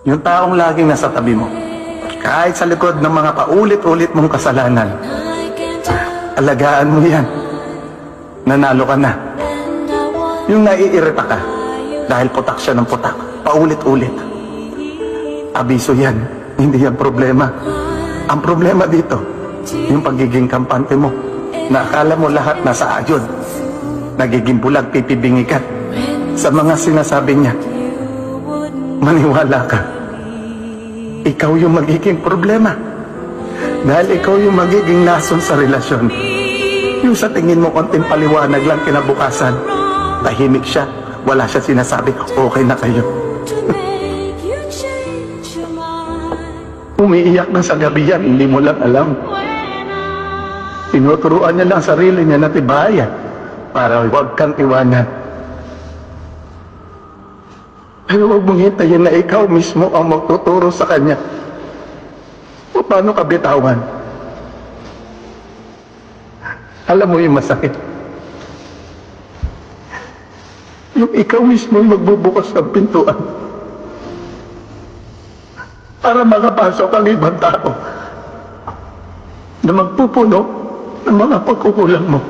Yung taong laging nasa tabi mo, kahit sa likod ng mga paulit-ulit mong kasalanan, alagaan mo yan. Nanalo ka na. Yung naiirita ka, dahil putak siya ng putak, paulit-ulit. Abiso yan, hindi yan problema. Ang problema dito, yung pagiging kampante mo, na akala mo lahat nasa ayon. Nagiging bulag, pipibingi ka sa mga sinasabi niya. Maniwala ka. Ikaw yung magiging problema. Dahil ikaw yung magiging lason sa relasyon. Yung sa tingin mo konting paliwanag lang kinabukasan, tahimik siya, wala siya sinasabi, okay na kayo. Umiiyak na sa gabi yan, hindi mo lang alam. Tinuturuan niya lang sarili niya na tibayan para huwag kang iwanan. Pero huwag mong hintayin na ikaw mismo ang magtuturo sa kanya o paano ka bitawan. Alam mo yung masakit. Yung ikaw mismo magbubukas ng pintuan para makapasok ang ibang tao na magpupuno ng mga pagkukulang mo.